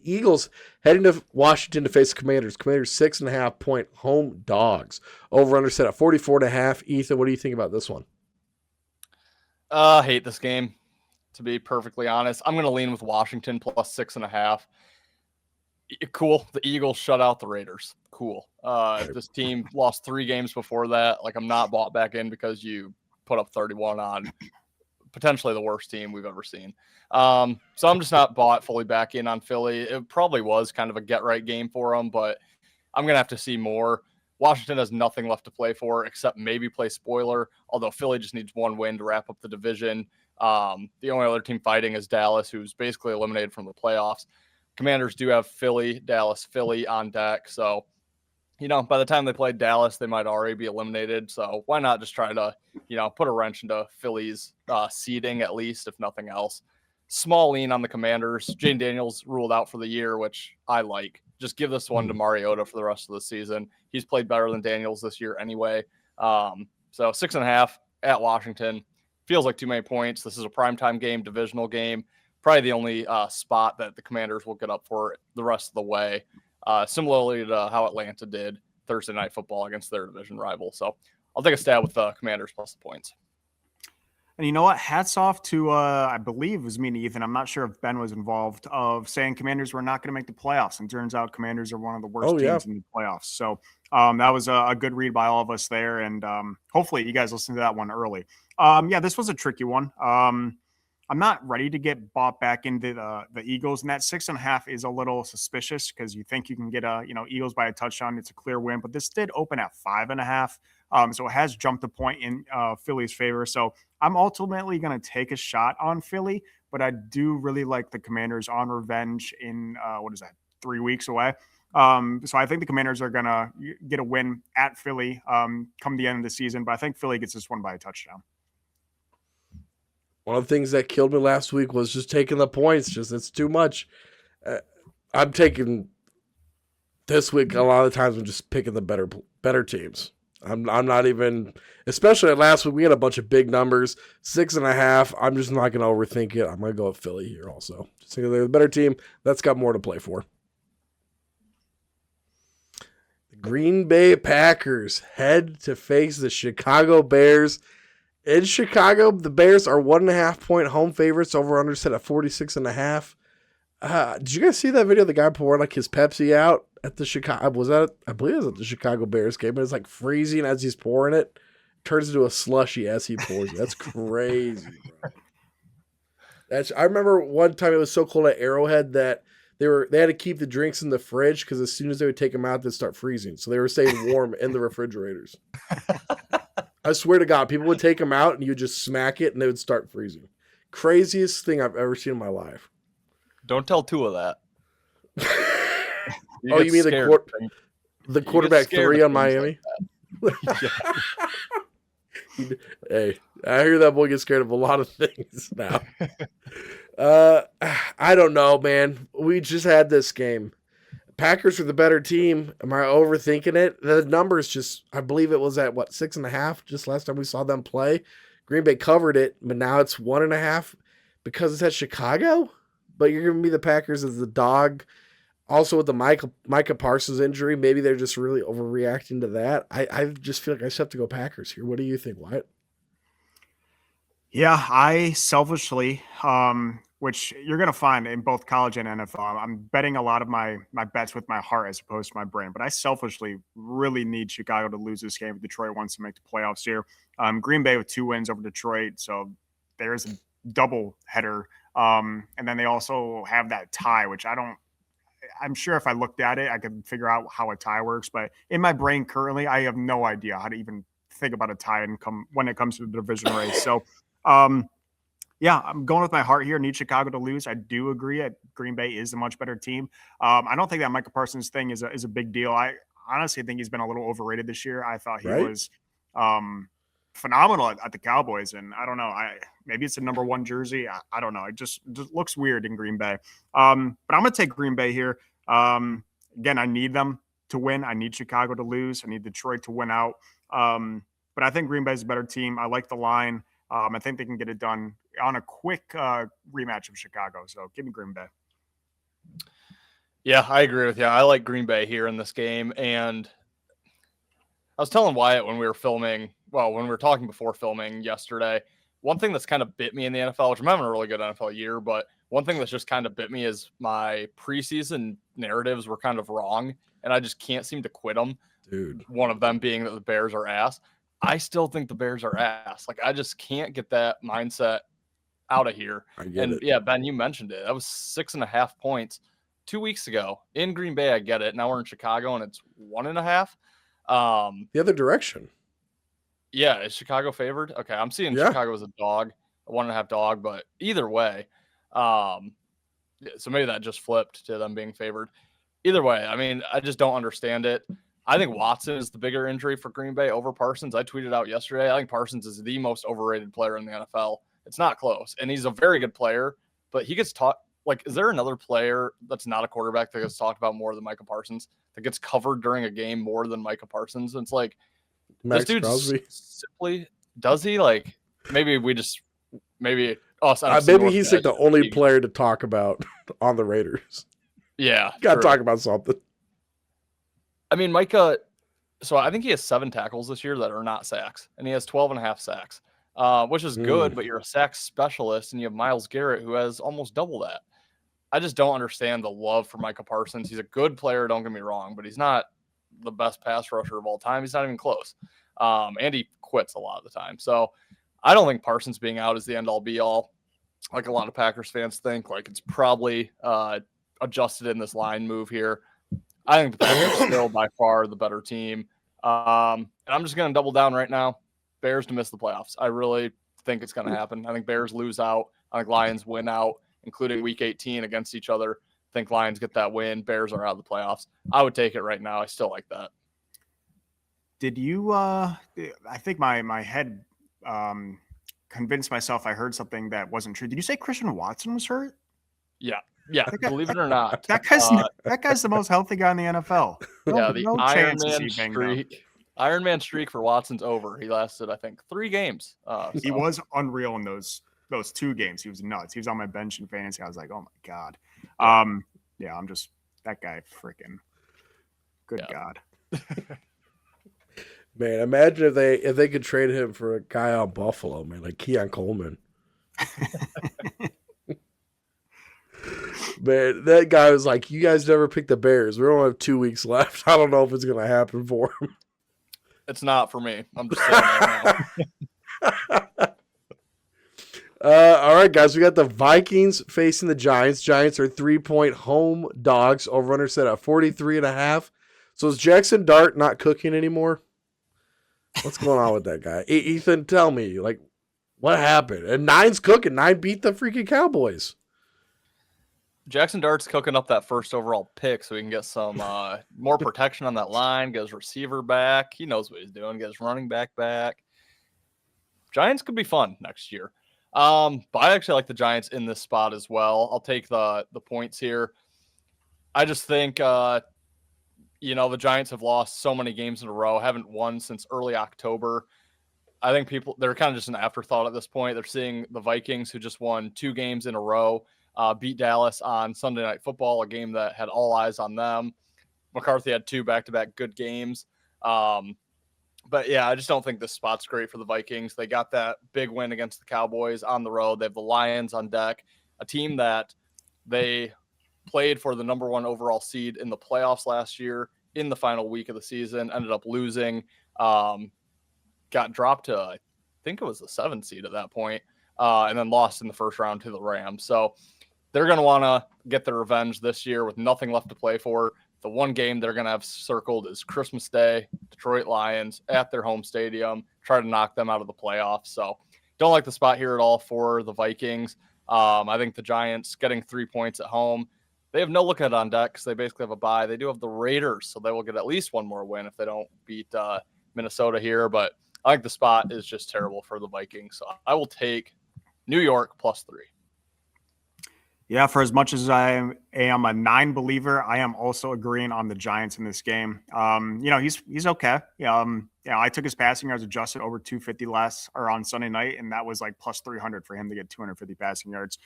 Eagles heading to Washington to face the Commanders. Commanders 6.5-point home dogs. Over under set at 44.5. Ethan, what do you think about this one? I hate this game, to be perfectly honest. I'm going to lean with Washington plus 6.5. Cool. The Eagles shut out the Raiders. Cool. This team lost 3 games before that. Like, I'm not bought back in because you put up 31 on potentially the worst team we've ever seen. So I'm just not bought fully back in on Philly. It probably was kind of a get-right game for them, but I'm going to have to see more. Washington has nothing left to play for except maybe play spoiler, although Philly just needs 1 win to wrap up the division. The only other team fighting is Dallas, who's basically eliminated from the playoffs. Commanders do have Philly, Dallas, Philly on deck. So, by the time they play Dallas, they might already be eliminated. So why not just try to, put a wrench into Philly's seeding at least, if nothing else. Small lean on the Commanders. Jane Daniels ruled out for the year, which I like. Just give this one to Mariota for the rest of the season. He's played better than Daniels this year anyway. So 6.5 at Washington. Feels like too many points. This is a primetime game, divisional game. Probably the only spot that the Commanders will get up for the rest of the way. Similarly to how Atlanta did Thursday Night Football against their division rival. So I'll take a stab with the Commanders plus the points. And you know what? Hats off to, I believe it was me and Ethan. I'm not sure if Ben was involved of saying Commanders were not going to make the playoffs. And turns out Commanders are one of the worst teams in the playoffs. So that was a good read by all of us there. And hopefully you guys listened to that one early. This was a tricky one. I'm not ready to get bought back into the Eagles, and that 6.5 is a little suspicious because you think you can get Eagles by a touchdown. It's a clear win, but this did open at 5.5. So it has jumped a point in Philly's favor. So I'm ultimately going to take a shot on Philly, but I do really like the Commanders on revenge in 3 weeks away. So I think the Commanders are going to get a win at Philly come the end of the season, but I think Philly gets this one by a touchdown. One of the things that killed me last week was just taking the points. It's too much. I'm taking this week. A lot of the times I'm just picking the better teams. I'm not even, especially last week, we had a bunch of big numbers, 6.5. I'm just not going to overthink it. I'm going to go with Philly here also. Just think they're the better team. That's got more to play for. The Green Bay Packers head to face the Chicago Bears. In Chicago, the Bears are 1.5-point home favorites. Over under set at 46.5. Did you guys see that video? The guy pouring his Pepsi out at the Chicago. I believe it was at the Chicago Bears game, but it's like freezing as he's pouring it. Turns into a slushy as he pours it. That's crazy, bro. I remember one time it was so cold at Arrowhead that they had to keep the drinks in the fridge because as soon as they would take them out, they'd start freezing. So they were staying warm in the refrigerators. I swear to God, people would take them out and you would just smack it and they would start freezing. Craziest thing I've ever seen in my life. Don't tell Tua that. You mean the quarterback 3 on Miami? Like hey, I hear that boy get scared of a lot of things now. I don't know, man. We just had this game. Packers are the better team. Am I overthinking it? The numbers just, I believe it was at 6.5 just last time we saw them play. Green Bay covered it, but now it's 1.5 because it's at Chicago. But you're giving me the Packers as the dog. Also with the Micah Parsons injury, maybe they're just really overreacting to that. I just feel like I just have to go Packers here. What do you think, Wyatt? Yeah, I selfishly, which you're going to find in both college and NFL, I'm betting a lot of my bets with my heart as opposed to my brain. But I selfishly really need Chicago to lose this game if Detroit wants to make the playoffs here. Green Bay with 2 wins over Detroit, so there's a double header. And then they also have that tie, which I'm sure if I looked at it, I could figure out how a tie works. But in my brain currently, I have no idea how to even think about a tie when it comes to the division race. So, I'm going with my heart here. Need Chicago to lose. I do agree that Green Bay is a much better team. I don't think that Micah Parsons thing is a big deal. I honestly think he's been a little overrated this year. I thought he was phenomenal at the Cowboys, and I don't know. Maybe it's a number 1 jersey. I don't know. It just looks weird in Green Bay. But I'm going to take Green Bay here. Again, I need them to win. I need Chicago to lose. I need Detroit to win out. But I think Green Bay is a better team. I like the line. I think they can get it done on a quick rematch of Chicago. So give me Green Bay. Yeah, I agree with you. I like Green Bay here in this game. And I was telling Wyatt when we were talking before filming yesterday, one thing that's kind of bit me in the NFL, which I'm having a really good NFL year, but one thing that's just kind of bit me is my preseason narratives were kind of wrong, and I just can't seem to quit them. Dude. One of them being that the Bears are ass. I still think the Bears are ass. Like, I just can't get that mindset out of here. I get it. Yeah, Ben, you mentioned it. That was 6.5 points 2 weeks ago in Green Bay. I get it. Now we're in Chicago and it's 1.5. The other direction. Yeah, is Chicago favored? Okay, I'm seeing Chicago as a dog, a 1.5 dog, but either way, so maybe that just flipped to them being favored. Either way, I mean, I just don't understand it. I think Watson is the bigger injury for Green Bay over Parsons. I tweeted out yesterday, I think Parsons is the most overrated player in the NFL. It's not close, and he's a very good player, but he gets taught. Like, is there another player that's not a quarterback that gets talked about more than Micah Parsons, that gets covered during a game more than Micah Parsons? And it's like, Max this dude Crosby. simply does he like maybe us. Maybe NFC he's North like the guys only just- player to talk about on the Raiders. Yeah, Got to true. talk about something. I mean, Micah. So I think he has 7 tackles this year that are not sacks, and he has 12.5 sacks, which is good. But you're a sack specialist, and you have Myles Garrett who has almost double that. I just don't understand the love for Micah Parsons. He's a good player, don't get me wrong, but he's not the best pass rusher of all time. He's not even close. And he quits a lot of the time. So I don't think Parsons being out is the end all be all. Like a lot of Packers fans think, like it's probably adjusted in this line move here. I think the Packers are still by far the better team. And I'm just going to double down right now. Bears to miss the playoffs. I really think it's going to happen. I think Bears lose out. I think Lions win out, including week 18 against each other. I think Lions get that win. Bears are out of the playoffs. I would take it right now. I still like that. Did you I think my head convinced myself I heard something that wasn't true. Did you say Christian Watson was hurt? Yeah, believe it or not. That guy's the most healthy guy in the NFL. The Iron chances Man he banged up. streak. Iron Man streak for Watson's over. He lasted, I think, 3 games. He was unreal in those 2 games. He was nuts. He was on my bench in fantasy. I was like, oh my God. Yeah, I'm just that guy freaking good God. Man, imagine if they could trade him for a guy on Buffalo, man, like Keon Coleman. Man, that guy was like, you guys never picked the Bears. We only have 2 weeks left. I don't know if it's going to happen for him. It's not for me. I'm just saying that now. All right, guys. We got the Vikings facing the Giants. Giants are 3-point home dogs. Over-under set at 43.5. So is Jackson Dart not cooking anymore? What's going on with that guy? Ethan, tell me, like, what happened? And 9's cooking. 9 beat the freaking Cowboys. Jackson Dart's cooking up that first overall pick so he can get some more protection on that line, get his receiver back. He knows what he's doing, get his running back. Giants could be fun next year. But I actually like the Giants in this spot as well. I'll take the points here. I just think, the Giants have lost so many games in a row, haven't won since early October. I think they're kind of just an afterthought at this point. They're seeing the Vikings, who just won 2 games in a row, beat Dallas on Sunday Night Football, a game that had all eyes on them. McCarthy had 2 back-to-back good games. But yeah, I just don't think this spot's great for the Vikings. They got that big win against the Cowboys on the road. They have the Lions on deck, a team that they played for the number 1 overall seed in the playoffs last year in the final week of the season, ended up losing, got dropped to, I think it was the 7th seed at that point, and then lost in the first round to the Rams. So they're going to want to get their revenge this year with nothing left to play for. The one game they're going to have circled is Christmas Day, Detroit Lions at their home stadium, try to knock them out of the playoffs. So don't like the spot here at all for the Vikings. I think the Giants getting 3 points at home. They have no look at on deck because they basically have a bye. They do have the Raiders, so they will get at least one more win if they don't beat Minnesota here. But I think the spot is just terrible for the Vikings. So I will take New York +3. Yeah, for as much as I am a 9 believer, I am also agreeing on the Giants in this game. He's okay. I took his passing yards adjusted over 250 last or on Sunday night, and that was like plus 300 for him to get 250 passing yards.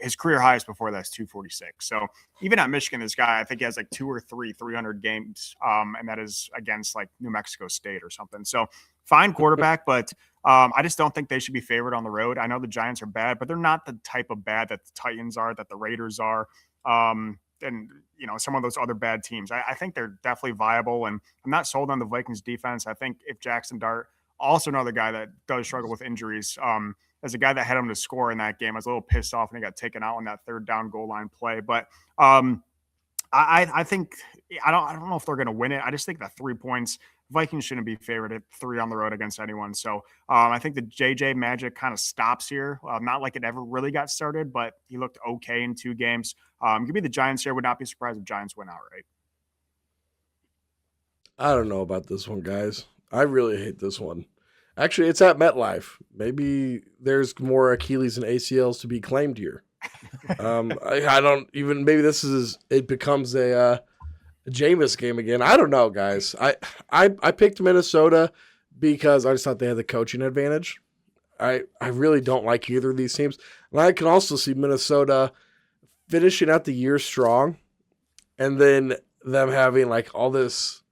His career highest before that's 246. So even at Michigan, this guy, I think he has like 2 or 3 300 games, and that is against like New Mexico State or something. So fine quarterback, but I just don't think they should be favored on the road. I know the Giants are bad, but they're not the type of bad that the Titans are, that the Raiders are, and some of those other bad teams. I think they're definitely viable, and I'm not sold on the Vikings defense. I think if Jackson Dart, also another guy that does struggle with injuries, as a guy that had him to score in that game, I was a little pissed off when he got taken out on that third down goal line play. But I think I don't know if they're going to win it. I just think that 3 points. Vikings shouldn't be favored at 3 on the road against anyone. So I think the JJ magic kind of stops here. Not like it ever really got started, but he looked okay in 2 games. Give me the Giants here. Would not be surprised if Giants win outright. I don't know about this one, guys. I really hate this one. Actually, it's at MetLife. Maybe there's more Achilles and ACLs to be claimed here. I don't even. Maybe it becomes a Jameis game again. I don't know, guys. I picked Minnesota because I just thought they had the coaching advantage. I really don't like either of these teams. And I can also see Minnesota finishing out the year strong and then them having like all this.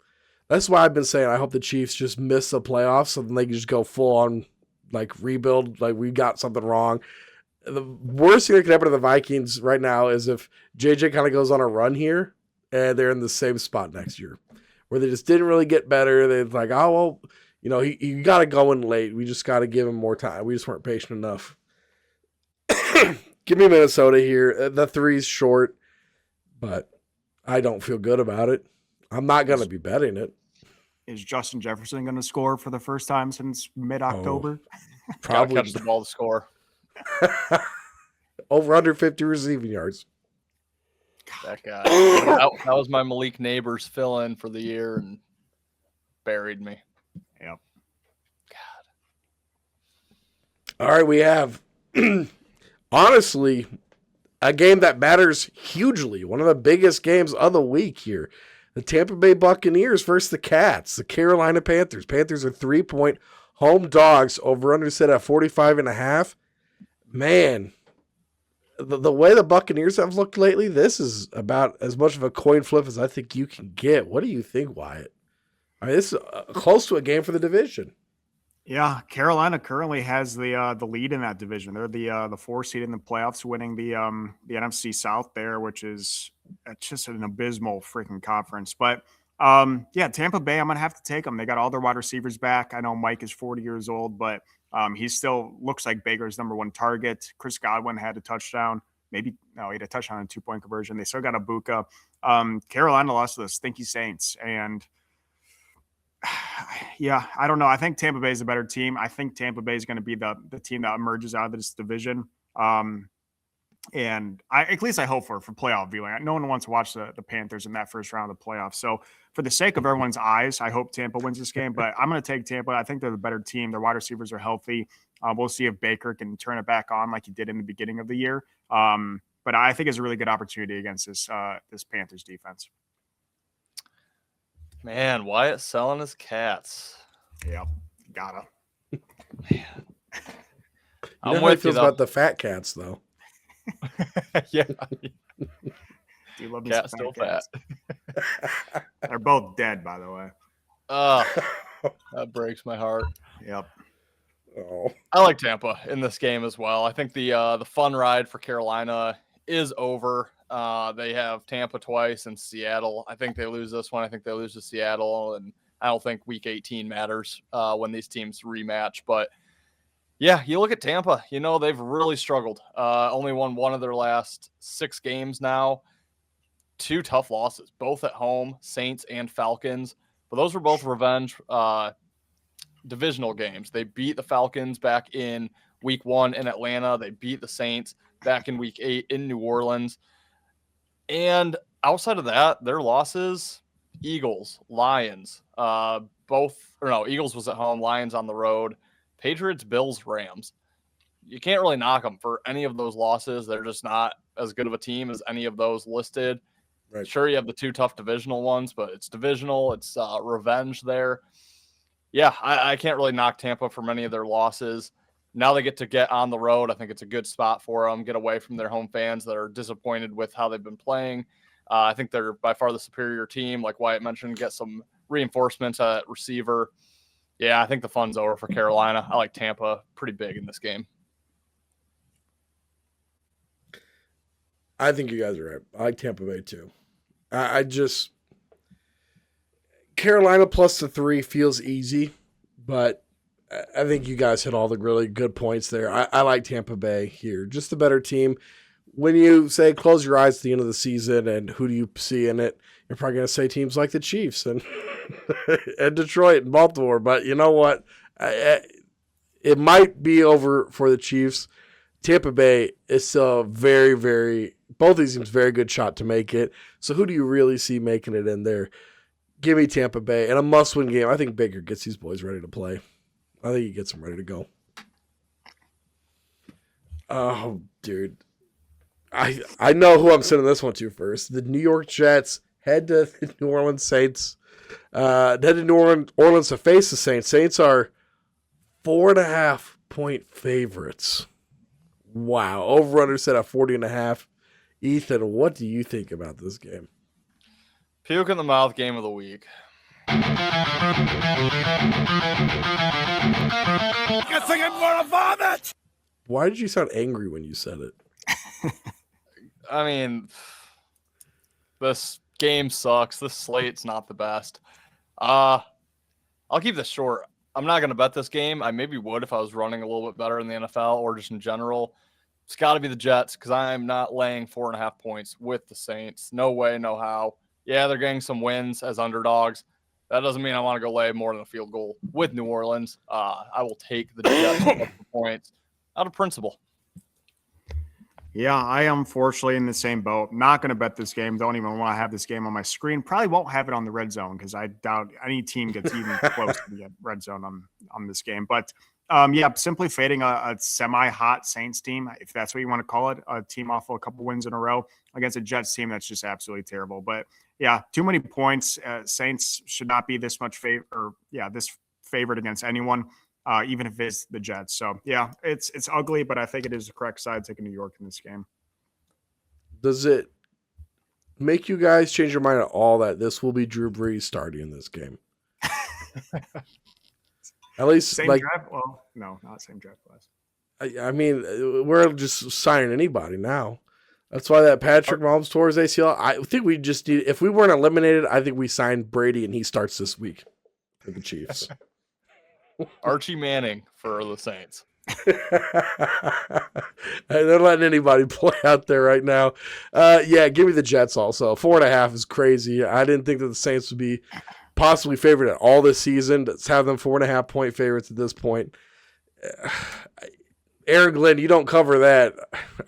That's why I've been saying I hope the Chiefs just miss the playoffs so then they can just go full on like rebuild, like we got something wrong. The worst thing that could happen to the Vikings right now is if JJ kind of goes on a run here and they're in the same spot next year where they just didn't really get better. They're like, oh, well, he got to go in late. We just got to give him more time. We just weren't patient enough. Give me Minnesota here. The 3's short, but I don't feel good about it. I'm not going to be betting it. Is Justin Jefferson going to score for the first time since mid-October? Probably. Catch the ball to score. Over under 50 receiving yards. That guy. that was my Malik Neighbors fill-in for the year and buried me. Yep. God. All right, we have, honestly, a game that matters hugely. One of the biggest games of the week here. The Tampa Bay Buccaneers versus the Cats, the Carolina Panthers. Panthers are 3-point home dogs, over under set at 45.5. Man, the way the Buccaneers have looked lately, this is about as much of a coin flip as I think you can get. What do you think, Wyatt? I mean, this is close to a game for the division. Yeah, Carolina currently has the lead in that division. They're the 4 seed in the playoffs, winning the NFC South there, which is just an abysmal freaking conference. But Tampa Bay, I'm gonna have to take them. They got all their wide receivers back. I know Mike is 40 years old, but he still looks like Baker's number 1 target. Chris Godwin had a touchdown. He had a touchdown and 2-point conversion. They still got Ibuka. Carolina lost to the stinky Saints, and yeah, I don't know. I think Tampa Bay is a better team. I think Tampa Bay is going to be the team that emerges out of this division. And at least I hope for playoff viewing. No one wants to watch the Panthers in that first round of the playoffs. So for the sake of everyone's eyes, I hope Tampa wins this game. But I'm going to take Tampa. I think they're the better team. Their wide receivers are healthy. We'll see if Baker can turn it back on like he did in the beginning of the year. But I think it's a really good opportunity against this Panthers defense. Man, Wyatt selling his Cats. Yep, gotta. Man. I'm with you about the fat cats, though. Yeah. Do you love Cat's still fat. They're both dead, by the way. Oh, that breaks my heart. Yep. Oh. I like Tampa in this game as well. I think the fun ride for Carolina is over. They have Tampa twice and Seattle. I think they lose this one. I think they lose to Seattle, and I don't think Week 18 matters when these teams rematch. But yeah, you look at Tampa. They've really struggled. Only won 1 of their last 6 games now. 2 tough losses, both at home, Saints and Falcons. But those were both revenge divisional games. They beat the Falcons back in Week 1 in Atlanta. They beat the Saints back in Week 8 in New Orleans. And outside of that, their losses, Eagles, Lions, Eagles was at home, Lions on the road, Patriots, Bills, Rams. You can't really knock them for any of those losses. They're just not as good of a team as any of those listed. Right. Sure, you have the 2 tough divisional ones, but it's divisional. It's revenge there. Yeah, I can't really knock Tampa for many of their losses. Now they get on the road. I think it's a good spot for them. Get away from their home fans that are disappointed with how they've been playing. I think they're by far the superior team. Like Wyatt mentioned, get some reinforcements at receiver. Yeah, I think the fun's over for Carolina. I like Tampa pretty big in this game. I think you guys are right. I like Tampa Bay too. I just Carolina plus the 3 feels easy, but I think you guys hit all the really good points there. I like Tampa Bay here, just the better team. When you say close your eyes at the end of the season and who do you see in it, you're probably going to say teams like the Chiefs and and Detroit and Baltimore. But you know what? It might be over for the Chiefs. Tampa Bay is still a very, very – both these teams very good shot to make it. So who do you really see making it in there? Give me Tampa Bay. And a must-win game. I think Baker gets these boys ready to play. I think he gets them ready to go. Oh, dude. I know who I'm sending this one to first. The New York Jets head to the New Orleans Saints. Head to New Orleans to face the Saints. Saints are 4.5-point favorites. Wow. Over-under set at 40.5. Ethan, what do you think about this game? Puke in the mouth game of the week. Why did you sound angry when you said it? I mean, this game sucks. This slate's not the best. I'll keep this short. I'm not going to bet this game. I maybe would if I was running a little bit better in the NFL or just in general. It's got to be the Jets because I'm not laying 4.5 points with the Saints. No way, no how. Yeah, they're getting some wins as underdogs. That doesn't mean I want to go lay more than a field goal with New Orleans. I will take the Jets points out of principle. Yeah, I am unfortunately in the same boat. Not going to bet this game. Don't even want to have this game on my screen. Probably won't have it on the red zone because I doubt any team gets even close to the red zone on this game. But yeah, simply fading a semi-hot Saints team, if that's what you want to call it, a team off of a couple wins in a row against a Jets team that's just absolutely terrible. But yeah, too many points. Saints should not be this much this favored against anyone. Even if it's the Jets. So, yeah, it's ugly, but I think it is the correct side taking New York in this game. Does it make you guys change your mind at all that this will be Drew Brees starting in this game? At least, same draft? Well, no, not same draft class. I mean, we're just signing anybody now. That's why that Patrick Mahomes tore his ACL. I think we just need – if we weren't eliminated, I think we signed Brady and he starts this week for the Chiefs. Archie Manning for the Saints. They're letting anybody play out there right now. Yeah, give me the Jets also. 4.5 is crazy. I didn't think that the Saints would be possibly favored at all this season. Let's have them 4.5-point favorites at this point. Aaron Glenn, you don't cover that.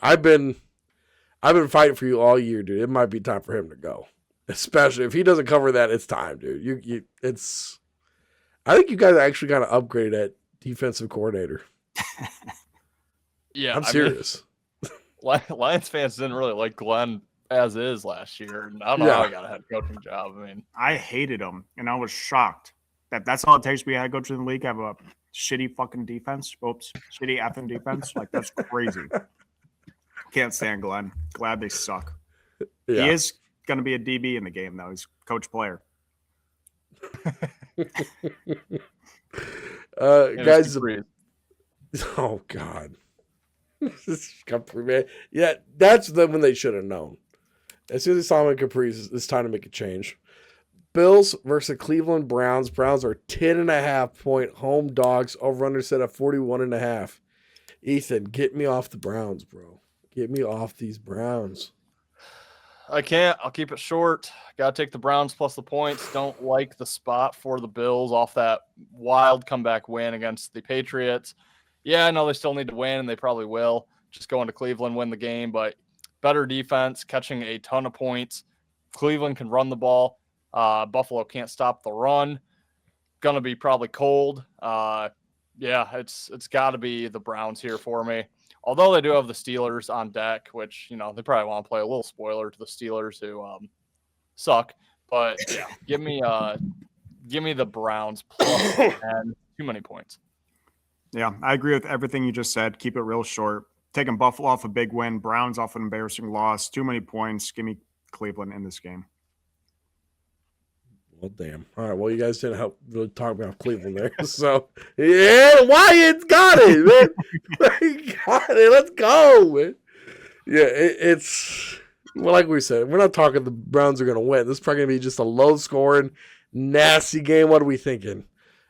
I've been fighting for you all year, dude. It might be time for him to go. Especially if he doesn't cover that, it's time, dude. I think you guys actually got to upgrade at defensive coordinator. Yeah, I'm serious. Lions fans didn't really like Glenn as is last year. And I don't know how he got a head coaching job. I mean, I hated him, and I was shocked that's all it takes to be a head coach in the league. Have a shitty fucking defense. Oops, shitty effing defense. Like, that's crazy. Can't stand Glenn. Glad they suck. Yeah. He is going to be a DB in the game, though. He's coach player. Guys, oh God. Yeah, that's when they should have known. As soon as they saw him in Caprice, it's time to make a change. Bills versus Cleveland Browns. Browns are 10.5-point home dogs. Over-under set at 41.5. Ethan, get me off the Browns, bro. Get me off these Browns. I can't. I'll keep it short. Got to take the Browns plus the points. Don't like the spot for the Bills off that wild comeback win against the Patriots. Yeah, I know they still need to win, and they probably will. Just going to Cleveland, win the game, but better defense, catching a ton of points. Cleveland can run the ball. Buffalo can't stop the run. Going to be probably cold. Yeah, it's got to be the Browns here for me. Although they do have the Steelers on deck, which, they probably want to play a little spoiler to the Steelers who suck. But yeah, give me the Browns plus 10. Too many points. Yeah, I agree with everything you just said. Keep it real short. Taking Buffalo off a big win, Browns off an embarrassing loss. Too many points. Give me Cleveland in this game. Well, damn. All right. Well, you guys didn't help really talk about Cleveland there. So, yeah, Wyatt's got it, man. He got it. Let's go, man. Yeah, it's well, like we said, we're not talking the Browns are going to win. This is probably going to be just a low-scoring, nasty game. What are we thinking?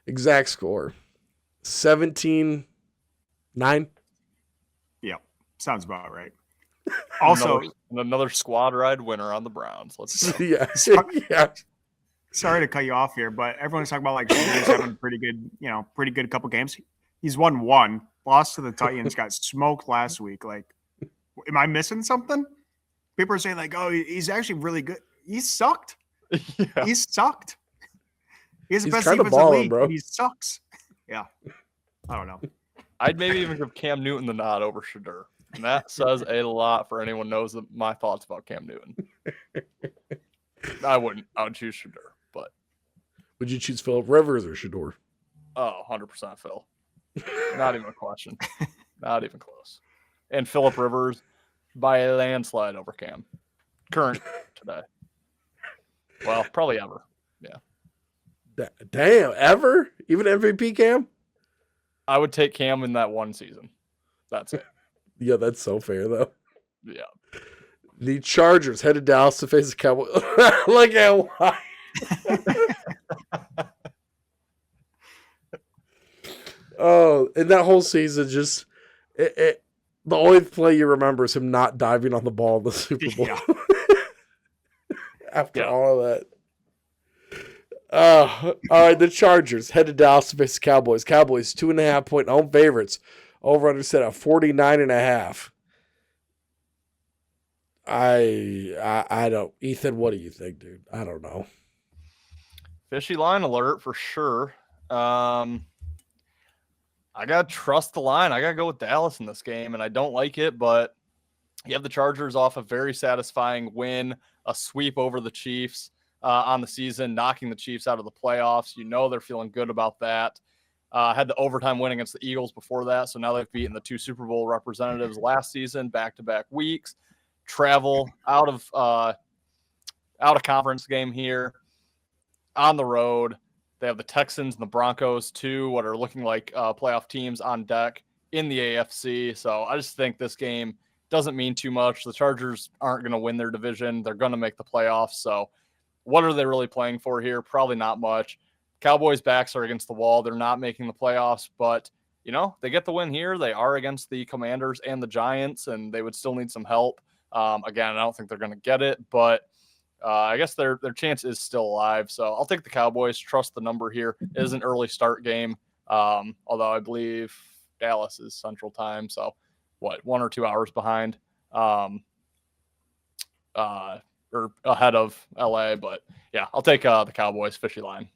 Exact score. 17-9? Yeah, sounds about right. Also, another squad ride winner on the Browns. Let's go. Yeah. Sorry to cut you off here, but everyone's talking about like Shador's having pretty good couple games. He's won one, lost to the Titans, got smoked last week. Like, am I missing something? People are saying like, oh, he's actually really good. He sucked. Yeah. He sucked. He's the best kinda defensive balling, league, bro. and he sucks. Yeah. I don't know. I'd maybe even give Cam Newton the nod over Shador. And that says a lot for anyone knows my thoughts about Cam Newton. I wouldn't. I would choose Shador, but Would you choose Phillip Rivers or Shador? 100% Phil. Not even a question. Not even close. And Phillip Rivers by a landslide over Cam. Current today. Well, probably ever. Yeah. Damn, ever? Even MVP Cam? I would take Cam in that one season. That's it. Yeah, that's so fair, though. Yeah. The Chargers head to Dallas to face the Cowboys. Look at why. Oh, and that whole season, just the only play you remember is him not diving on the ball in the Super Bowl. Yeah. After all of that. All right, the Chargers head to Dallas to face the Cowboys. Cowboys 2.5-point home favorites. Over under set at 49.5. I don't. Ethan, what do you think, dude? I don't know. Fishy line alert for sure. I gotta trust the line. I gotta go with Dallas in this game, and I don't like it, but you have the Chargers off a very satisfying win, a sweep over the Chiefs on the season, knocking the Chiefs out of the playoffs. They're feeling good about that. Had the overtime win against the Eagles before that, so now they've beaten the 2 Super Bowl representatives last season, back-to-back weeks. Travel out of conference game here on the road. They have the Texans and the Broncos too, what are looking like playoff teams on deck in the AFC. So I just think this game doesn't mean too much. The Chargers aren't going to win their division. They're going to make the playoffs. So what are they really playing for here? Probably not much. Cowboys' backs are against the wall. They're not making the playoffs, but they get the win here. They are against the Commanders and the Giants, and they would still need some help. Again, I don't think they're going to get it, but I guess their chance is still alive. So I'll take the Cowboys, trust the number here. It is an early start game, although I believe Dallas is Central Time. So 1 or 2 hours behind or ahead of LA. But yeah, I'll take the Cowboys fishy line.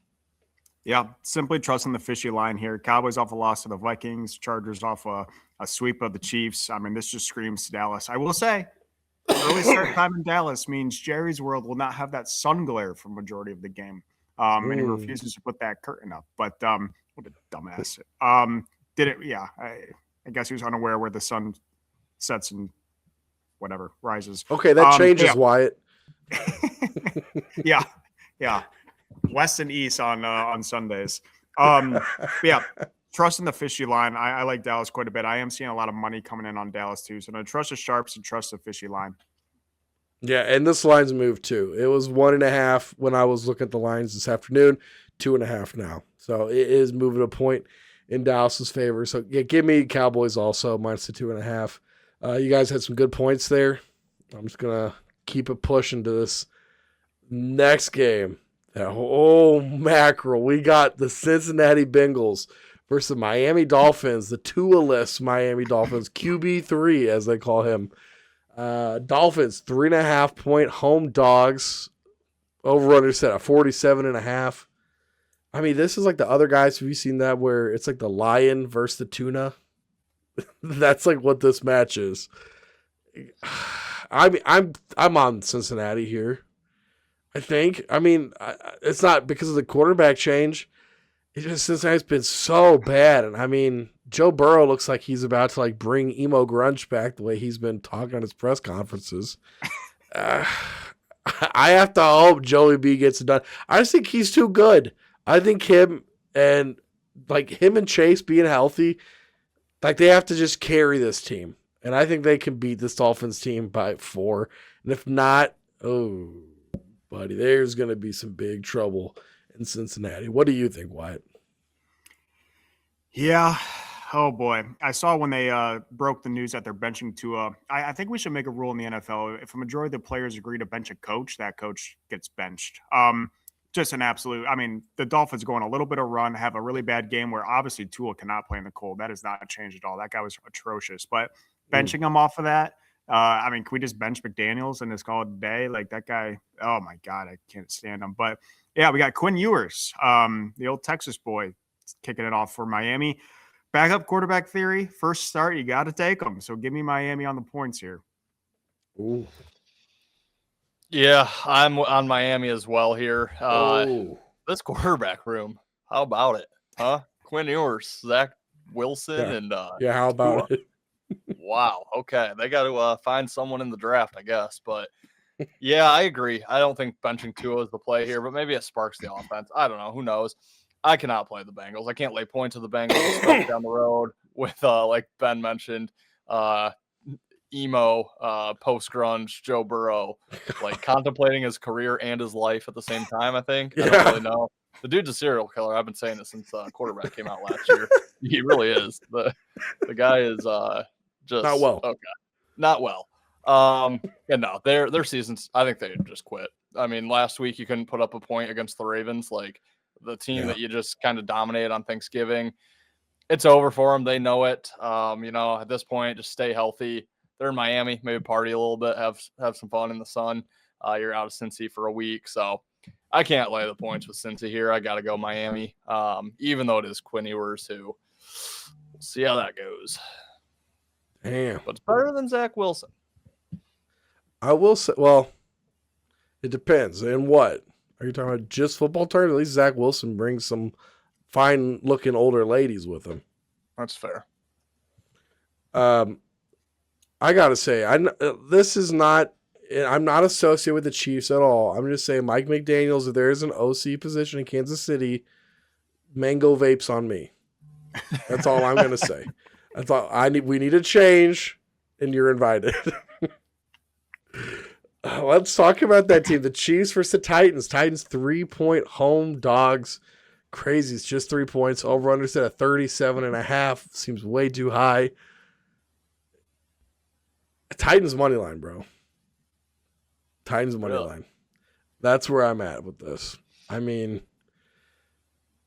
Yeah, simply trusting the fishy line here. Cowboys off a loss to the Vikings, Chargers off a sweep of the Chiefs. I mean, this just screams Dallas. I will say, early start time in Dallas means Jerry's World will not have that sun glare for majority of the game. And he refuses to put that curtain up. But what a dumbass. Did it? Yeah, I guess he was unaware where the sun sets and whatever rises. Okay, that changes, Wyatt. Yeah. West and East on Sundays. Yeah, trusting the fishy line. I like Dallas quite a bit. I am seeing a lot of money coming in on Dallas too. So I'm going to trust the sharps and trust the fishy line. Yeah, and this line's moved too. It was 1.5 when I was looking at the lines this afternoon, 2.5 now. So it is moving a point in Dallas's favor. So yeah, give me Cowboys also minus the 2.5. You guys had some good points there. I'm just gonna keep it pushing to this next game. Oh, mackerel. We got the Cincinnati Bengals versus the Miami Dolphins, the Tua-less Miami Dolphins, QB3 as they call him. Dolphins, 3.5-point home dogs. Over-under set at 47.5. I mean, this is like the other guys. Have you seen that where it's like the lion versus the tuna? That's like what this match is. I'm on Cincinnati here. I think. I mean, it's not because of the quarterback change. It's just Cincinnati's been so bad, and I mean, Joe Burrow looks like he's about to like bring emo grunge back the way he's been talking on his press conferences. I have to hope Joey B gets it done. I just think he's too good. I think him and Chase being healthy, like they have to just carry this team. And I think they can beat this Dolphins team by 4. And if not, oh, buddy, there's going to be some big trouble in Cincinnati. What do you think, Wyatt? Yeah. Oh boy. I saw when they broke the news that they're benching Tua. I think we should make a rule in the NFL. If a majority of the players agree to bench a coach, that coach gets benched. Just an absolute. I mean, the Dolphins go on a little bit of run, have a really bad game where obviously Tua cannot play in the cold. That has not changed at all. That guy was atrocious. But benching him off of that, I mean, can we just bench McDaniels and just call it a day? Like that guy, oh my God, I can't stand him. But yeah, we got Quinn Ewers, the old Texas boy, kicking it off for Miami. Backup quarterback theory, first start, you got to take him. So give me Miami on the points here. Ooh. Yeah, I'm on Miami as well here. This quarterback room, how about it? Huh? Quinn Ewers, Zach Wilson, and yeah, how about Tua. it? Wow. Okay, they got to find someone in the draft, I guess. But yeah, I agree. I don't think benching Tua is the play here, but maybe it sparks the offense. I don't know. Who knows? I cannot play the Bengals. I can't lay points to the Bengals, especially down the road with, like Ben mentioned, emo, post-grunge Joe Burrow, like contemplating his career and his life at the same time, I think. I don't really know. The dude's a serial killer. I've been saying this since quarterback came out last year. He really is. The guy is just not well. Okay. Not well. And no, their seasons, I think they just quit. I mean, last week you couldn't put up a point against the Ravens, like the team that you just kind of dominated on Thanksgiving. It's over for them. They know it. At this point, just stay healthy. They're in Miami, maybe party a little bit, have some fun in the sun. You're out of Cincy for a week, so I can't lay the points with Cincy here. I got to go Miami, even though it is Quinn Ewers, who we'll see how that goes. Damn. But it's better than Zach Wilson. I will say, well, it depends. And what? Are you talking about just football terms? At least Zach Wilson brings some fine-looking older ladies with him. That's fair. I got to say, this is not – I'm not associated with the Chiefs at all. I'm just saying Mike McDaniels, if there is an OC position in Kansas City, mango vapes on me. That's all I'm going to say. That's all. We need a change, and you're invited. Let's talk about that team. The Chiefs versus the Titans. Titans 3-point home dogs. Crazy. It's just 3 points. Over-under set at 37.5. Seems way too high. Titans money line, bro. Titans money line. That's where I'm at with this. I mean,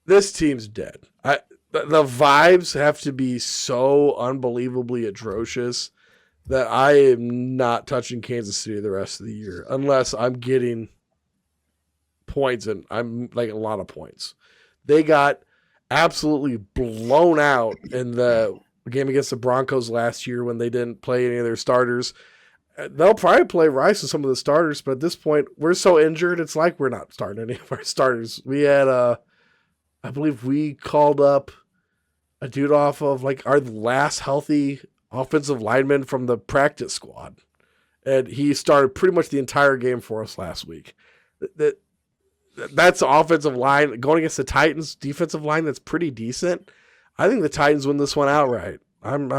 this team's dead. The vibes have to be so unbelievably atrocious that I am not touching Kansas City the rest of the year unless I'm getting points, and I'm like a lot of points. They got absolutely blown out in the game against the Broncos last year when they didn't play any of their starters. They'll probably play Rice and some of the starters, but at this point, we're so injured, it's like we're not starting any of our starters. We had, I believe we called up a dude off of like our last healthy offensive lineman from the practice squad. And he started pretty much the entire game for us last week. That's the offensive line going against the Titans defensive line. That's pretty decent. I think the Titans win this one outright. I'm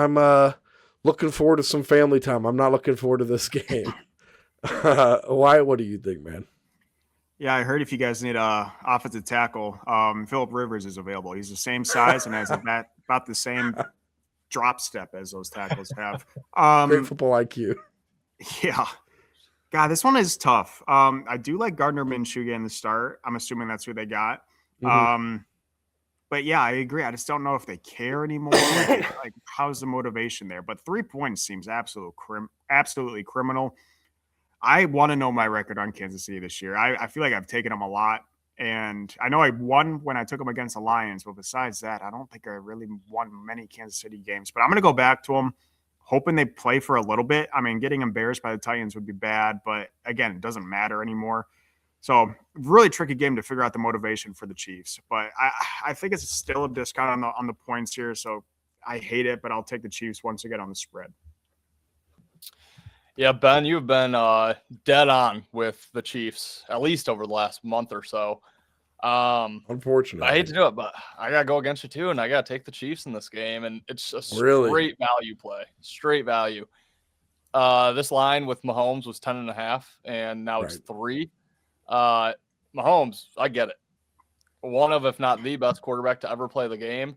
looking forward to some family time. I'm not looking forward to this game. Wyatt, what do you think, man? Yeah, I heard if you guys need a offensive tackle, Phillip Rivers is available. He's the same size and has about the same drop step as those tackles have. Great football IQ. Yeah. God, this one is tough. I do like Gardner Minshew getting the start. I'm assuming that's who they got. Mm-hmm. But yeah, I agree. I just don't know if they care anymore. like how's the motivation there? But 3 points seems absolutely criminal. I want to know my record on Kansas City this year. I feel like I've taken them a lot. And I know I won when I took them against the Lions, but besides that, I don't think I really won many Kansas City games. But I'm going to go back to them, hoping they play for a little bit. I mean, getting embarrassed by the Titans would be bad, but again, it doesn't matter anymore. So really tricky game to figure out the motivation for the Chiefs. But I think it's still a discount on the points here. So I hate it, but I'll take the Chiefs once again on the spread. Yeah, Ben, you've been dead on with the Chiefs, at least over the last month or so. Unfortunately. I hate to do it, but I got to go against you too, and I got to take the Chiefs in this game, and it's a Really? straight value play. Straight value. This line with Mahomes was 10.5, and now it's 3. Mahomes, I get it. One of, if not the best quarterback to ever play the game.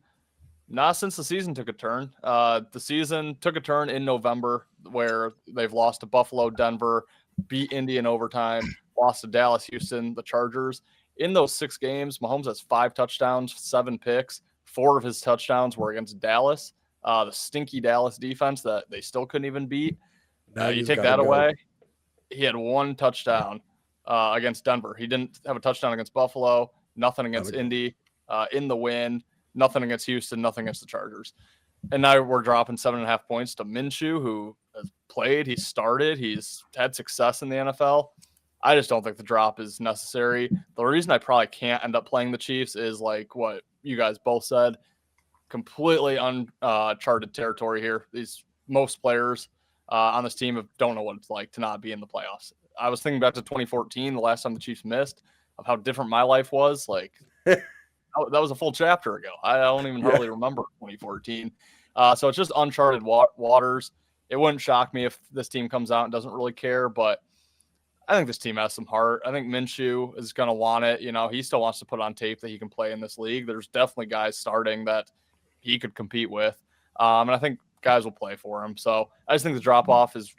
Not since the season took a turn. The season took a turn in November where they've lost to Buffalo, Denver, beat Indy in overtime, lost to Dallas, Houston, the Chargers. In those 6 games, Mahomes has 5 touchdowns, 7 picks. 4 of his touchdowns were against Dallas, the stinky Dallas defense that they still couldn't even beat. You take that away, he had 1 touchdown against Denver. He didn't have a touchdown against Buffalo, nothing against Indy in the win. Nothing against Houston, nothing against the Chargers. And now we're dropping 7.5 points to Minshew, who has played, he's started, he's had success in the NFL. I just don't think the drop is necessary. The reason I probably can't end up playing the Chiefs is like what you guys both said, completely uncharted territory here. Most players on this team don't know what it's like to not be in the playoffs. I was thinking back to 2014, the last time the Chiefs missed, of how different my life was. Like, that was a full chapter ago. I don't even hardly remember 2014. So it's just uncharted waters. It wouldn't shock me if this team comes out and doesn't really care, but I think this team has some heart. I think Minshew is going to want it. You know, he still wants to put on tape that he can play in this league. There's definitely guys starting that he could compete with. And I think guys will play for him. So I just think the drop-off is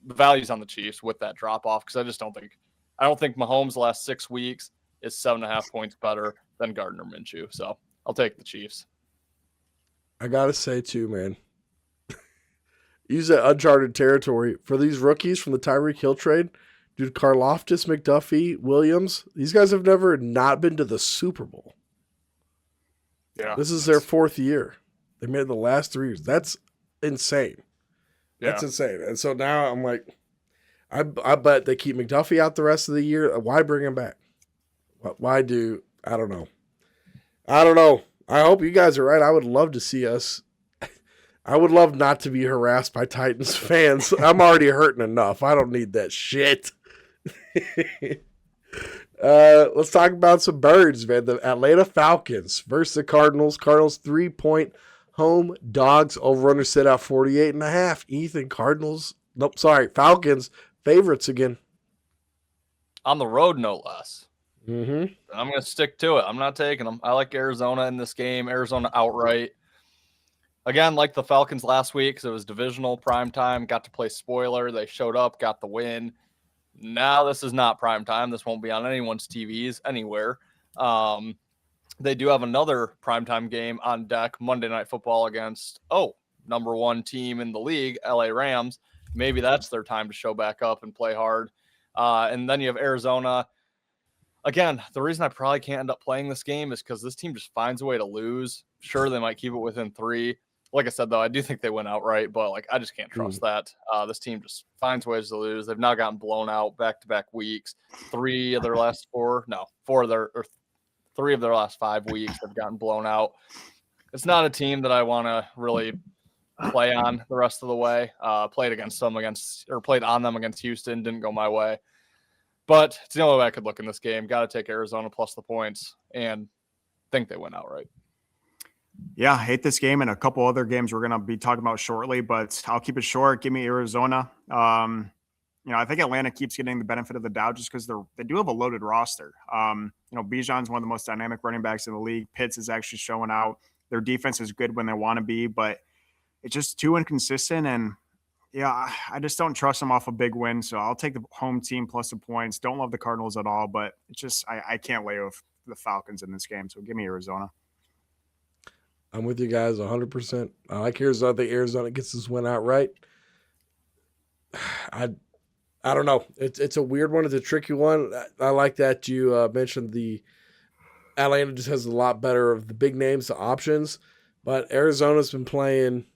the value's on the Chiefs with that drop-off because I don't think Mahomes the last 6 weeks is 7.5 points better than Gardner Minshew. So I'll take the Chiefs. I got to say, too, man, use that uncharted territory. For these rookies from the Tyreek Hill trade, dude, Karlaftis, McDuffie, Williams, these guys have never not been to the Super Bowl. Yeah, this is their 4th year. They made it the last 3 years. That's insane. That's insane. And so now I'm like, I bet they keep McDuffie out the rest of the year. Why bring him back? Why do... I don't know. I hope you guys are right. I would love to see us. I would love not to be harassed by Titans fans. I'm already hurting enough. I don't need that shit. Let's talk about some birds, man. The Atlanta Falcons versus the Cardinals. Cardinals 3-point home dogs. Over-under set out 48.5. Ethan, Falcons favorites again. On the road, no less. Mm-hmm. I'm going to stick to it. I'm not taking them. I like Arizona in this game. Arizona outright. Again, like the Falcons last week, because it was divisional prime time. Got to play spoiler. They showed up, got the win. Now this is not prime time. This won't be on anyone's TVs anywhere. They do have another primetime game on deck, Monday Night Football against, number 1 team in the league, LA Rams. Maybe that's their time to show back up and play hard. And then you have Arizona. Again, the reason I probably can't end up playing this game is because this team just finds a way to lose. Sure, they might keep it within 3. Like I said, though, I do think they win outright, but I just can't trust that. This team just finds ways to lose. They've now gotten blown out back-to-back weeks. 3 of their last 4 of their last 5 weeks have gotten blown out. It's not a team that I want to really play on the rest of the way. Played on them against Houston, didn't go my way. But it's the only way I could look in this game. Got to take Arizona plus the points and think they win outright. Yeah, I hate this game and a couple other games we're going to be talking about shortly, but I'll keep it short. Give me Arizona. I think Atlanta keeps getting the benefit of the doubt just because they do have a loaded roster. Bijan's one of the most dynamic running backs in the league. Pitts is actually showing out. Their defense is good when they want to be, but it's just too inconsistent. And yeah, I just don't trust them off a big win. So I'll take the home team plus the points. Don't love the Cardinals at all, but it's just I can't lay with the Falcons in this game. So give me Arizona. I'm with you guys 100%. I like Arizona. I think Arizona gets this win outright. I I don't know. It's a weird one. It's a tricky one. I like that you mentioned the Atlanta just has a lot better of the big names, the options, but Arizona's been playing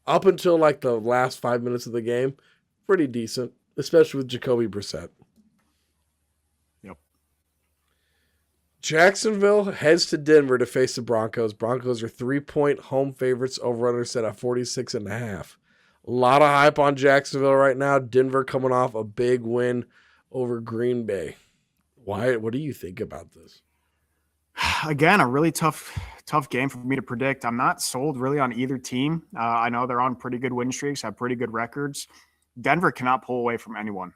up until like the last 5 minutes of the game pretty decent, especially with Jacoby Brissett. Yep. Jacksonville heads to Denver to face the Broncos. Broncos are 3-point home favorites, over-under set at 46.5. A lot of hype on Jacksonville right now. Denver coming off a big win over Green Bay. Wyatt, what do you think about this? Again, a really tough game for me to predict. I'm not sold really on either team. I know they're on pretty good win streaks, have pretty good records. Denver cannot pull away from anyone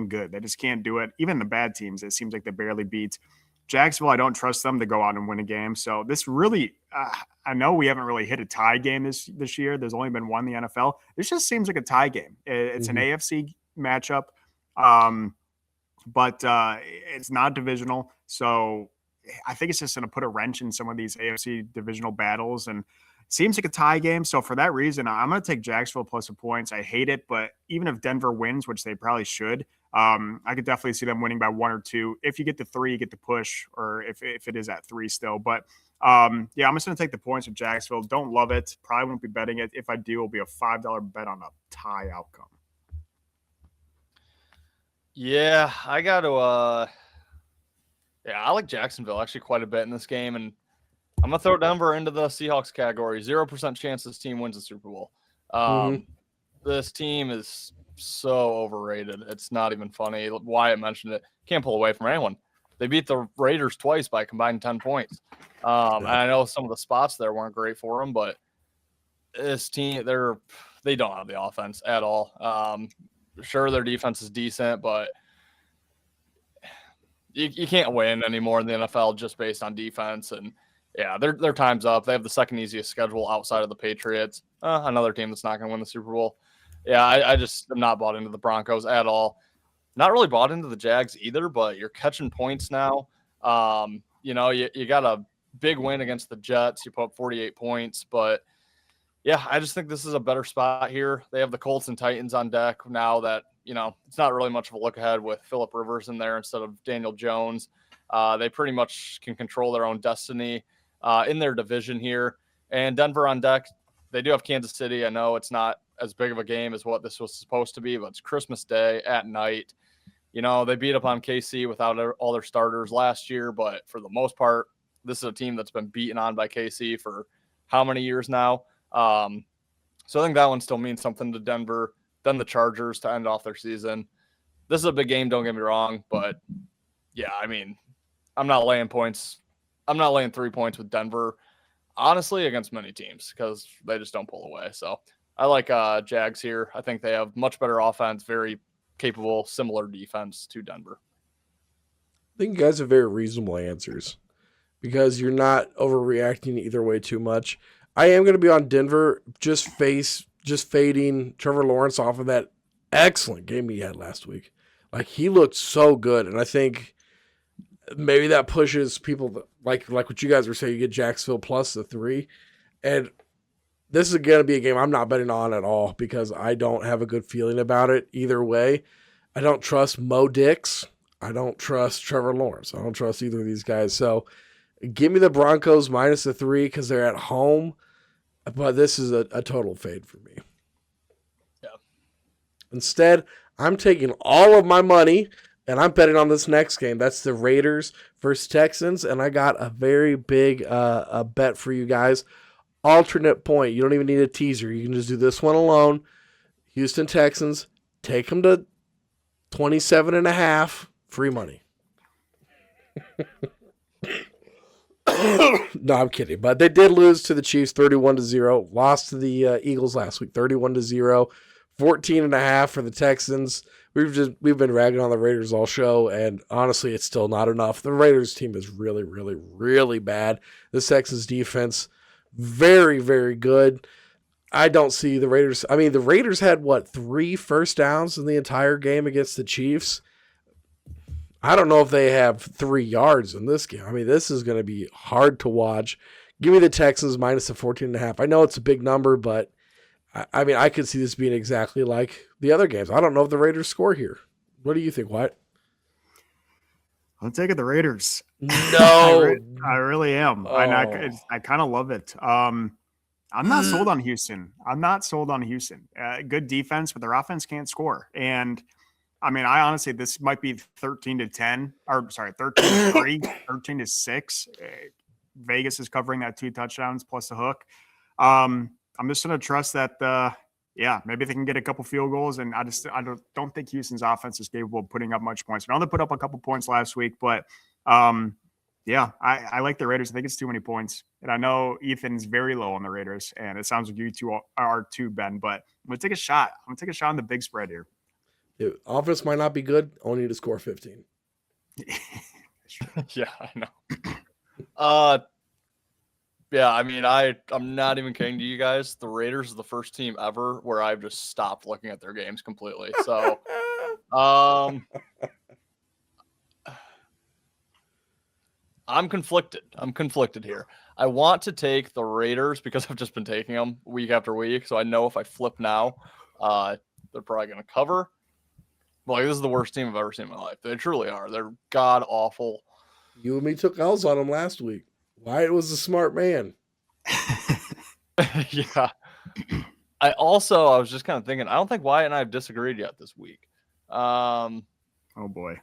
good. They just can't do it. Even the bad teams, it seems like they barely beat. Jacksonville, I don't trust them to go out and win a game. So this really, I know we haven't really hit a tie game this year. There's only been one in the NFL. This just seems like a tie game. It's an AFC matchup, but it's not divisional. So I think it's just going to put a wrench in some of these AFC divisional battles, and it seems like a tie game. So for that reason, I'm going to take Jacksonville plus the points. I hate it, but even if Denver wins, which they probably should, I could definitely see them winning by 1 or 2. If you get to 3, you get the push, or if it is at 3 still. But I'm just going to take the points with Jacksonville. Don't love it. Probably won't be betting it. If I do, it'll be a $5 bet on a tie outcome. Yeah, I got to. I like Jacksonville actually quite a bit in this game, and I'm gonna throw Denver into the Seahawks category. 0% chance this team wins the Super Bowl. This team is so overrated. It's not even funny. Wyatt mentioned it. Can't pull away from anyone. They beat the Raiders twice by a combined 10 points. And I know some of the spots there weren't great for them, but this team, they don't have the offense at all. Sure, their defense is decent, but you can't win anymore in the NFL just based on defense. And yeah, their time's up. They have the second easiest schedule outside of the Patriots. Another team that's not going to win the Super Bowl. Yeah, I just am not bought into the Broncos at all. Not really bought into the Jags either, but you're catching points now. You got a big win against the Jets. You put up 48 points, but yeah, I just think this is a better spot here. They have the Colts and Titans on deck now that, it's not really much of a look ahead with Phillip Rivers in there instead of Daniel Jones. They pretty much can control their own destiny in their division here. And Denver on deck, they do have Kansas City. I know it's not as big of a game as what this was supposed to be, but it's Christmas Day at night. They beat up on KC without all their starters last year, but for the most part, this is a team that's been beaten on by KC for how many years now? So I think that one still means something to Denver. Then the Chargers to end off their season. This is a big game, don't get me wrong, but yeah, I'm not laying points. I'm not laying 3 points with Denver, honestly, against many teams because they just don't pull away. So I like Jags here. I think they have much better offense, very capable, similar defense to Denver. I think you guys have very reasonable answers because you're not overreacting either way too much. I am going to be on Denver, just fading Trevor Lawrence off of that excellent game he had last week. Like, he looked so good, and I think maybe that pushes people like what you guys were saying. You get Jacksonville plus the 3, and this is going to be a game I'm not betting on at all because I don't have a good feeling about it either way. I don't trust Mo Dix. I don't trust Trevor Lawrence. I don't trust either of these guys. So give me the Broncos minus the 3 because they're at home. But this is a total fade for me. Yeah. Instead, I'm taking all of my money and I'm betting on this next game. That's the Raiders versus Texans. And I got a very big bet for you guys. Alternate point. You don't even need a teaser. You can just do this one alone. Houston Texans. Take them to 27.5. Free money. No, I'm kidding. But they did lose to the Chiefs 31-0. Lost to the Eagles last week 31-0. 14.5 for the Texans. We've been ragging on the Raiders all show, and honestly, it's still not enough. The Raiders team is really, really, really bad. The Texans defense, very, very good. I don't see the Raiders. The Raiders had, 3 first downs in the entire game against the Chiefs? I don't know if they have 3 yards in this game. This is going to be hard to watch. Give me the Texans minus the 14.5. I know it's a big number, but I mean, I could see this being exactly like the other games. I don't know if the Raiders score here. What do you think, Wyatt? I'm taking the Raiders. No. I really am. Oh. I kind of love it. I'm not sold on Houston. Good defense, but their offense can't score. And I mean, I honestly, this might be 13-10, or sorry, 13-3, 13-6. Vegas is covering that 2 touchdowns plus a hook. I'm just going to trust that, maybe they can get a couple field goals. And I don't think Houston's offense is capable of putting up much points. I know they put up a couple points last week, but I like the Raiders. I think it's too many points. And I know Ethan's very low on the Raiders, and it sounds like you two are too, Ben, but I'm going to take a shot. I'm going to take a shot on the big spread here. The offense might not be good. Only need to score 15. Yeah, I know. Yeah, I mean, I'm not even kidding to you guys. The Raiders are the first team ever where I've just stopped looking at their games completely. So, I'm conflicted. Here. I want to take the Raiders because I've just been taking them week after week. So I know if I flip now, they're probably going to cover. Like, this is the worst team I've ever seen in my life. They truly are. They're god awful. You and me took L's on them last week. Wyatt was a smart man. Yeah. I was just kind of thinking, I don't think Wyatt and I have disagreed yet this week. Oh boy.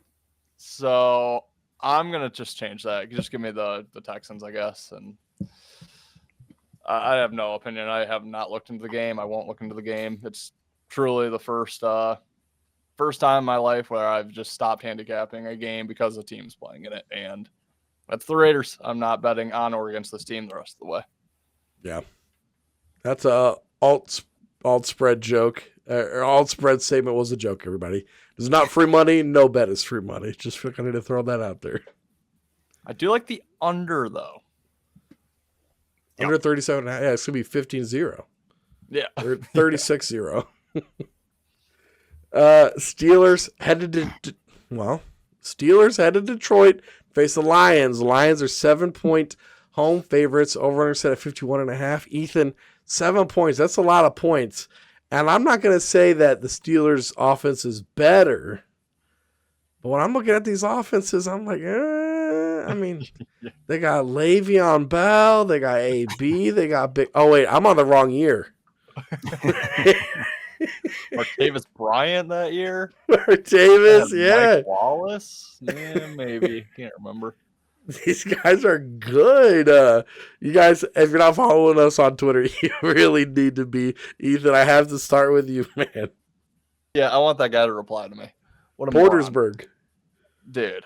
So I'm going to just change that. Just give me the Texans, I guess. And I have no opinion. I have not looked into the game. I won't look into the game. It's truly the first time in my life where I've just stopped handicapping a game because the team's playing in it. And that's the Raiders. I'm not betting on or against this team the rest of the way. Yeah. That's a alt spread joke. Alt spread statement was a joke, everybody. It's not free money. No bet is free money. Just feel like I need to throw that out there. I do like the under, though. Under 37. Yeah, it's going to be 15-0. Yeah. Or 36-0. Steelers headed to Detroit, face the Lions. The Lions are 7-point home favorites. Over-under set at 51.5. Ethan, 7 points. That's a lot of points. And I'm not going to say that the Steelers' offense is better, but when I'm looking at these offenses, I'm like, I mean, they got Le'Veon Bell, they got AB, they got big. Oh wait, I'm on the wrong year. Martavis Bryant that year. Martavis, yeah. Mike Wallace, yeah, maybe. Can't remember. These guys are good. You guys, if you're not following us on Twitter, you really need to be. Ethan, I have to start with you, man. Yeah, I want that guy to reply to me. What a Portersburg. Moron. Dude,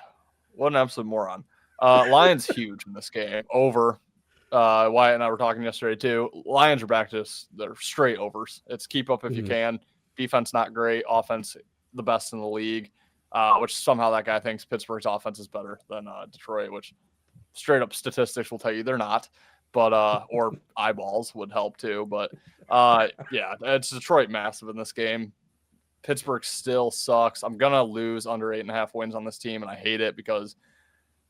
what an absolute moron. Lions huge in this game. Over. Wyatt and I were talking yesterday, too. Lions are back to they're straight overs. It's keep up if you can. Defense not great. Offense the best in the league. Which somehow that guy thinks Pittsburgh's offense is better than Detroit, which straight up statistics will tell you they're not. But or eyeballs would help too. But yeah, it's Detroit massive in this game. Pittsburgh still sucks. I'm gonna lose under 8.5 wins on this team, and I hate it because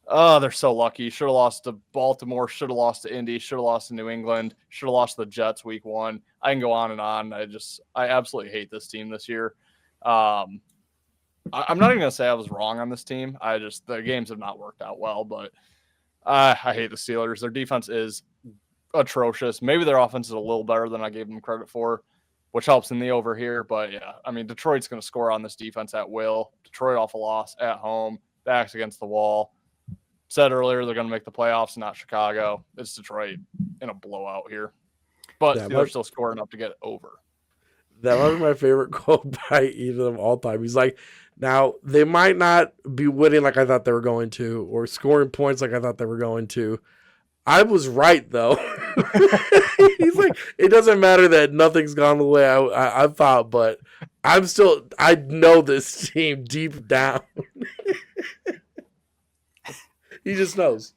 they're so lucky. Should have lost to Baltimore, should have lost to Indy, should have lost to New England, should have lost to the Jets week 1. I can go on and on. I absolutely hate this team this year. I'm not even going to say I was wrong on this team. The games have not worked out well, but I hate the Steelers. Their defense is atrocious. Maybe their offense is a little better than I gave them credit for, which helps in the over here. But yeah, I mean, Detroit's going to score on this defense at will. Detroit off a loss at home, backs against the wall. Said earlier they're going to make the playoffs, not Chicago. It's Detroit in a blowout here. But they're still scoring enough to get over. That was my favorite quote by Ethan of all time. He's like, now, they might not be winning like I thought they were going to or scoring points like I thought they were going to. I was right, though. He's like, it doesn't matter that nothing's gone the way I thought, but I know this team deep down. He just knows.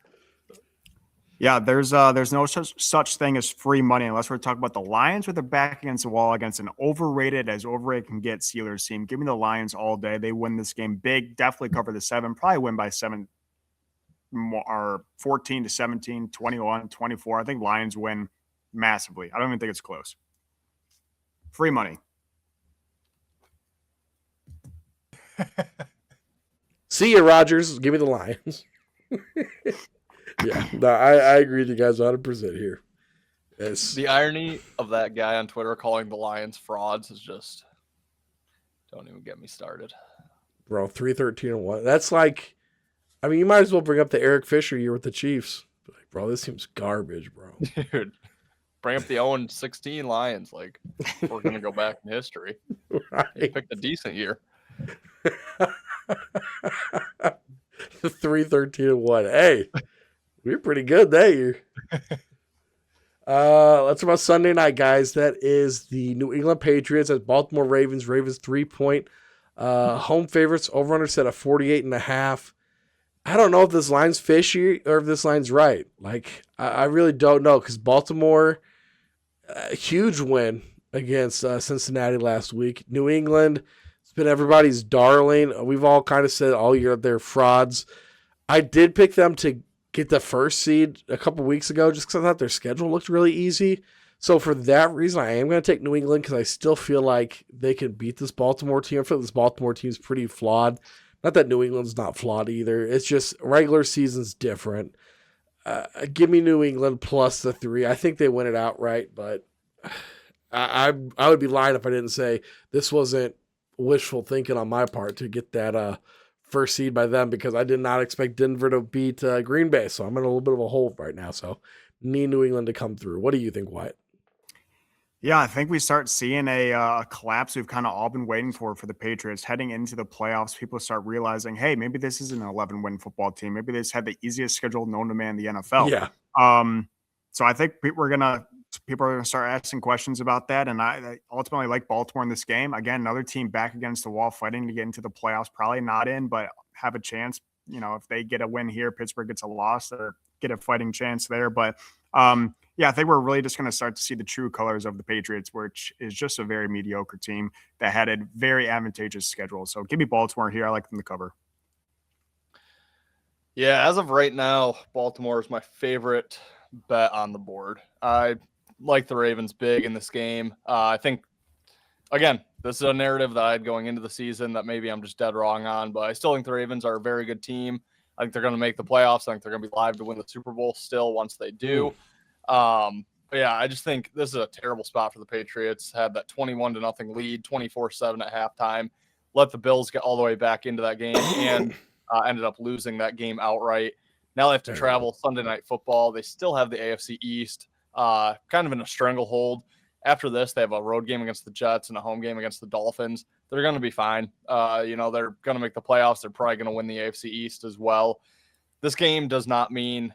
Yeah, there's no such thing as free money unless we're talking about the Lions with their back against the wall against an overrated can get Steelers team. Give me the Lions all day. They win this game big. Definitely cover the 7. Probably win by 7 or 14-17, 21, 24. I think Lions win massively. I don't even think it's close. Free money. See you, Rogers. Give me the Lions. Yeah, no, I agree with you guys 100% here. The irony of that guy on Twitter calling the Lions frauds is just, don't even get me started. Bro, 3-13-1. That's like, I mean, you might as well bring up the Eric Fisher year with the Chiefs. Like, bro, this seems garbage, bro. Dude, bring up the 0-16 Lions. Like, we're going to go back in history. Right. He picked a decent year. 3-13-1. Hey, we were pretty good that year. Let's talk about Sunday night, guys. That is the New England Patriots at Baltimore Ravens. Ravens 3-point home favorites. Over under set at 48.5. I don't know if this line's fishy or if this line's right. Like, I really don't know because Baltimore, huge win against Cincinnati last week. New England, it's been everybody's darling. We've all kind of said all year they're frauds. I did pick them to get the first seed a couple weeks ago just because I thought their schedule looked really easy. So for that reason, I am going to take New England because I still feel like they can beat this Baltimore team. I feel like this Baltimore team is pretty flawed. Not that New England's not flawed either. It's just regular season's different. Give me New England plus the 3. I think they win it outright, but I would be lying if I didn't say this wasn't wishful thinking on my part to get that first seed by them because I did not expect Denver to beat Green Bay. So I'm in a little bit of a hole right now. So need New England to come through. What do you think, Wyatt? Yeah, I think we start seeing a collapse we've kind of all been waiting for the Patriots. Heading into the playoffs, people start realizing, hey, maybe this is an 11-win football team. Maybe this had the easiest schedule known to man in the NFL. Yeah. So I think people are gonna start asking questions about that, and I ultimately like Baltimore in this game. Again, another team back against the wall, fighting to get into the playoffs. Probably not in, but have a chance. You know, if they get a win here, Pittsburgh gets a loss, or get a fighting chance there. But yeah, I think we're really just going to start to see the true colors of the Patriots, which is just a very mediocre team that had a very advantageous schedule. So give me Baltimore here. I like them to cover. Yeah, as of right now, Baltimore is my favorite bet on the board. I like the Ravens big in this game. I think, again, this is a narrative that I had going into the season that maybe I'm just dead wrong on, but I still think the Ravens are a very good team. I think they're going to make the playoffs. I think they're going to be live to win the Super Bowl still once they do. But yeah, I just think this is a terrible spot for the Patriots. Had that 21-0 lead, 24-7 at halftime. Let the Bills get all the way back into that game and ended up losing that game outright. Now they have to travel Sunday Night Football. They still have the AFC East kind of in a stranglehold. After this, they have a road game against the Jets and a home game against the Dolphins. They're going to be fine. They're going to make the playoffs. They're probably going to win the AFC East as well. This game does not mean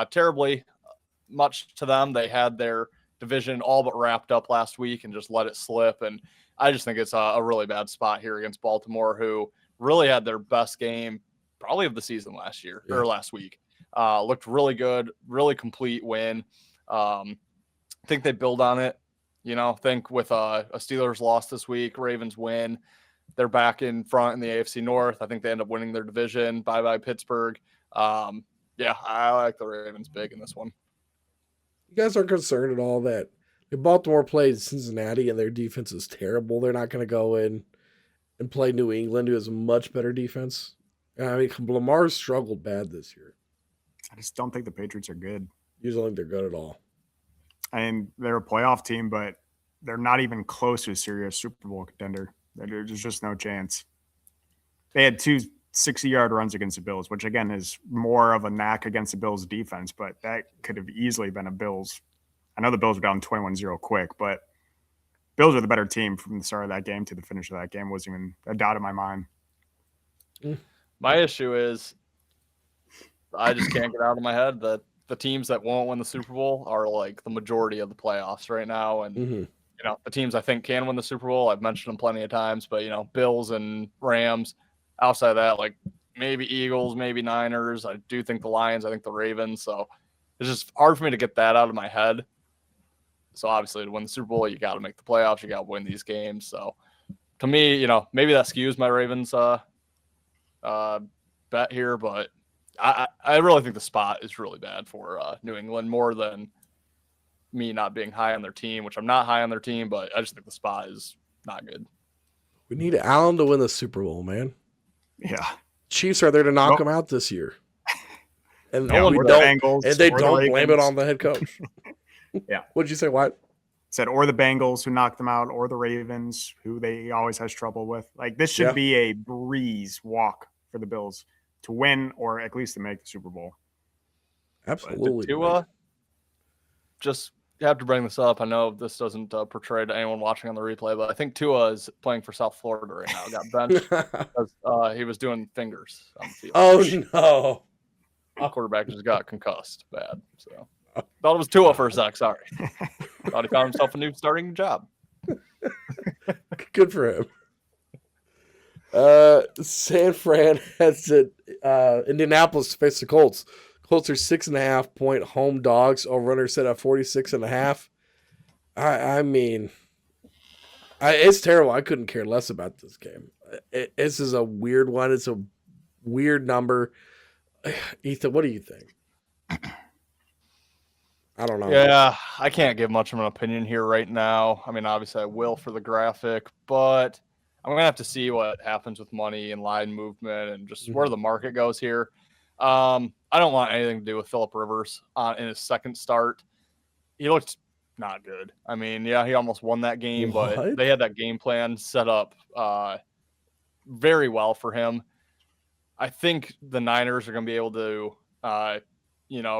terribly much to them. They had their division all but wrapped up last week and just let it slip. And I just think it's a really bad spot here against Baltimore, who really had their best game probably of the season last week. Looked really good, really complete win. I think they build on it. Think with a Steelers loss this week, Ravens win, they're back in front in the AFC North. I think they end up winning their division. Bye-bye Pittsburgh. Yeah, I like the Ravens big in this one. You guys aren't concerned at all that if Baltimore played Cincinnati and their defense is terrible, they're not going to go in and play New England, who has a much better defense? I mean, Lamar's struggled bad this year. I just don't think the Patriots are good. You don't think they're good at all. I mean, they're a playoff team, but they're not even close to a serious Super Bowl contender. There's just no chance. They had 2 60-yard runs against the Bills, which, again, is more of a knack against the Bills' defense, but that could have easily been a Bills. I know the Bills were down 21-0 quick, but Bills are the better team from the start of that game to the finish of that game. Wasn't even a doubt in my mind. My issue is I just can't get out of my head that the teams that won't win the Super Bowl are like the majority of the playoffs right now. And, the teams I think can win the Super Bowl, I've mentioned them plenty of times, but, Bills and Rams. Outside of that, like maybe Eagles, maybe Niners. I do think the Lions. I think the Ravens. So it's just hard for me to get that out of my head. So obviously to win the Super Bowl, you got to make the playoffs. You got to win these games. So to me, maybe that skews my Ravens bet here, but I really think the spot is really bad for New England more than me not being high on their team, which I'm not high on their team, but I just think the spot is not good. We need Allen to win the Super Bowl, man. Yeah. Chiefs are there to knock them out this year. And Yeah, we or the don't, Bengals, and they or the don't blame it Ravens. on the head coach. Yeah. What'd you say, Wyatt? Said, or the Bengals who knocked them out, or the Ravens who they always has trouble with. Like, this should be a breeze walk for the Bills to win, or at least to make the Super Bowl. Absolutely. Tua, just have to bring this up. I know this doesn't portray to anyone watching on the replay, but I think Tua is playing for South Florida right now. Got benched because he was doing fingers on the field. Oh, no. The quarterback just got concussed bad. So thought it was Tua for a sec. Sorry. Thought he found himself a new starting job. Good for him. San Fran has to Indianapolis to face the Colts. Colts are 6.5 point home dogs. Over-under set at 46.5. I mean, it's terrible. I couldn't care less about this game. This is a weird one. It's a weird number. Ethan, what do you think? I don't know. Yeah, I can't give much of an opinion here right now. I mean, obviously I will for the graphic, but I'm going to have to see what happens with money and line movement and just where the market goes here. I don't want anything to do with Phillip Rivers in his second start. He looked not good. I mean, yeah, he almost won that game, but they had that game plan set up very well for him. I think the Niners are going to be able to,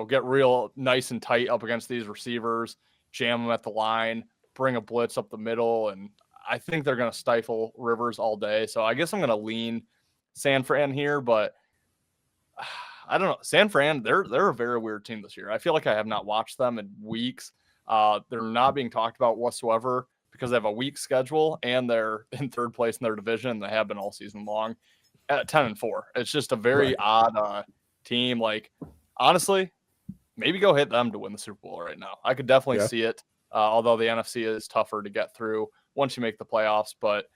get real nice and tight up against these receivers, jam them at the line, bring a blitz up the middle, and I think they're going to stifle Rivers all day. So I guess I'm going to lean San Fran here, but I don't know. San Fran, they're a very weird team this year. I feel like I have not watched them in weeks. They're not being talked about whatsoever because they have a weak schedule and they're in third place in their division. And they have been all season long at 10-4. It's just a very odd team. Like, honestly, maybe go hit them to win the Super Bowl right now. I could definitely see it. Although the NFC is tougher to get through once you make the playoffs. But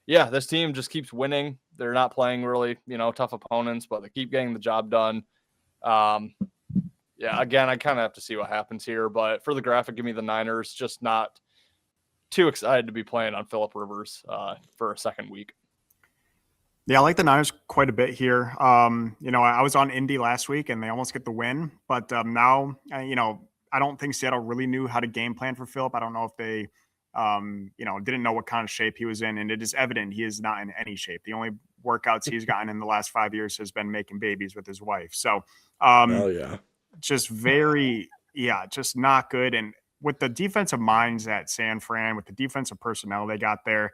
yeah, this team just keeps winning. They're not playing really, tough opponents, but they keep getting the job done. Again, I kind of have to see what happens here. But for the graphic, give me the Niners. Just not too excited to be playing on Phillip Rivers for a second week. Yeah, I like the Niners quite a bit here. I was on Indy last week and they almost get the win. But now, I don't think Seattle really knew how to game plan for Phillip. I don't know if they didn't know what kind of shape he was in. And it is evident he is not in any shape. The only workouts he's gotten in the last 5 years has been making babies with his wife. So, just just not good. And with the defensive minds at San Fran, with the defensive personnel they got there,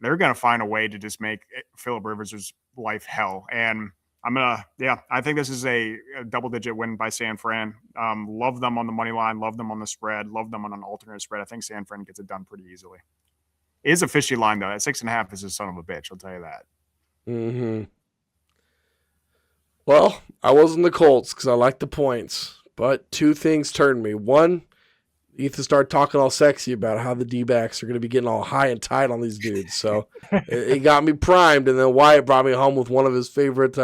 they're going to find a way to just make Phillip Rivers' life hell. And I think this is a double-digit win by San Fran. Love them on the money line, love them on the spread, love them on an alternate spread. I think San Fran gets it done pretty easily. It is a fishy line, though. At 6.5 is a son of a bitch, I'll tell you that. Mm-hmm. Well, I wasn't the Colts because I like the points, but two things turned me. One, Ethan started talking all sexy about how the D-backs are going to be getting all high and tight on these dudes. So it got me primed, and then Wyatt brought me home with one of his favorite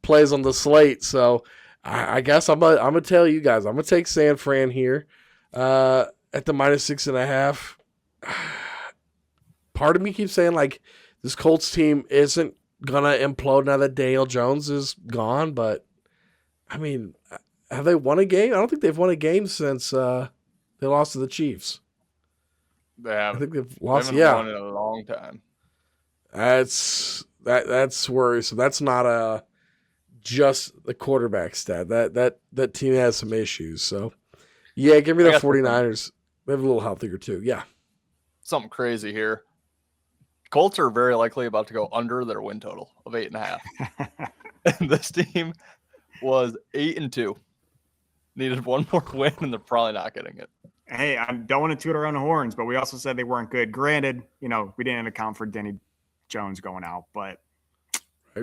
plays on the slate. So I guess I'm gonna tell you guys, I'm going to take San Fran here at the -6.5. Part of me keeps saying, like, this Colts team isn't going to implode now that Daniel Jones is gone. But, I mean, have they won a game? I don't think they've won a game since they lost to the Chiefs. They haven't. I think they've lost. They haven't won in a long time. That's worrisome. That's not just the quarterback stat. That team has some issues. So, yeah, give me the 49ers. They have a little healthier too. Yeah. Something crazy here. Colts are very likely about to go under their win total of 8.5. And this team was 8-2. Needed one more win, and they're probably not getting it. Hey, I don't want to toot our own horns, but we also said they weren't good. Granted, we didn't account for Denny Jones going out, but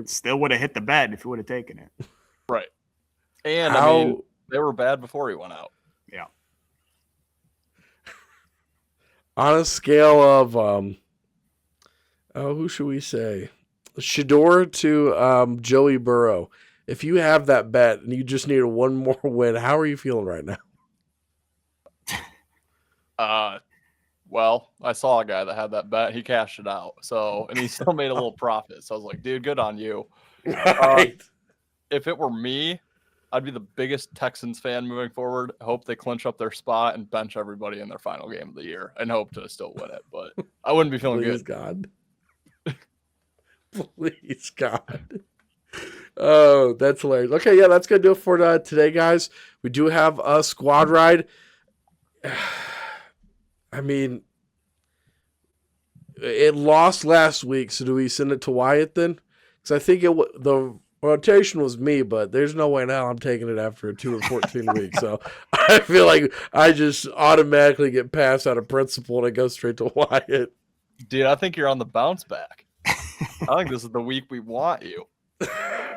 still would have hit the bed if he would have taken it. Right. And, they were bad before he went out. Yeah. On a scale of, who should we say? Shador to Joey Burrow. If you have that bet and you just need one more win, how are you feeling right now? Well, I saw a guy that had that bet. He cashed it out. So, and he still made a little profit. So I was like, dude, good on you. Right. If it were me, I'd be the biggest Texans fan moving forward. I hope they clinch up their spot and bench everybody in their final game of the year and hope to still win it. But I wouldn't be feeling Please, good. God. Please, God. Oh, that's hilarious. Okay, yeah, that's going to do it for today, guys. We do have a squad ride. I mean, it lost last week, so do we send it to Wyatt then? Because I think the rotation was me, but there's no way now I'm taking it after 2 or 14 weeks. So I feel like I just automatically get passed out of principle and it goes straight to Wyatt. Dude, I think you're on the bounce back. I think this is the week we want you.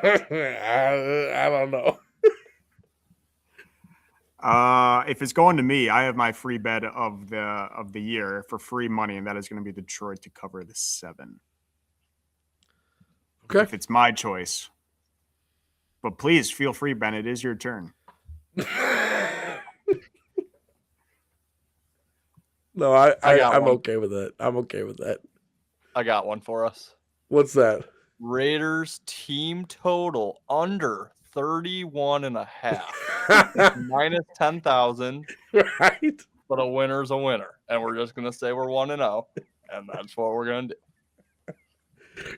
I don't know. If it's going to me, I have my free bet of the year for free money, and that is going to be Detroit to cover the 7. Okay. If it's my choice. But please feel free, Ben. It is your turn. No, I'm okay with it. I'm okay with that. I got one for us. What's that? Raiders team total under 31.5. Minus 10,000. Right. But a winner's a winner. And we're just going to say we're 1-0. And that's what we're going to do.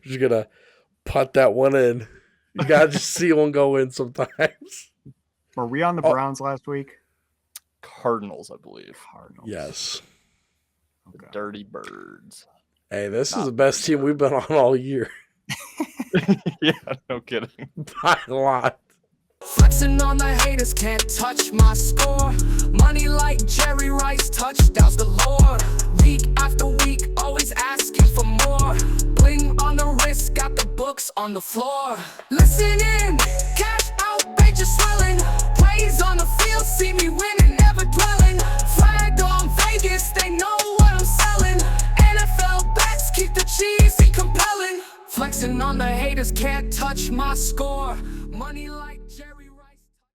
Just going to putt that one in. You got to just see one go in sometimes. Were we on the Browns last week? Cardinals, I believe. Cardinals. Yes. The Dirty Birds. Hey, this is the best team we've been on all year. Yeah, no kidding. By a lot. Flexing on the haters, can't touch my score. Money like Jerry Rice, touchdowns galore. Week after week, always asking for more. Bling on the wrist, got the books on the floor. Listen in, cash out, pages swelling. Plays on the field, see me winning, never dwelling. Flagged on Vegas, they know what I'm selling. NFL bets keep the cheesy compelling. Flexing on the haters, can't touch my score. Money like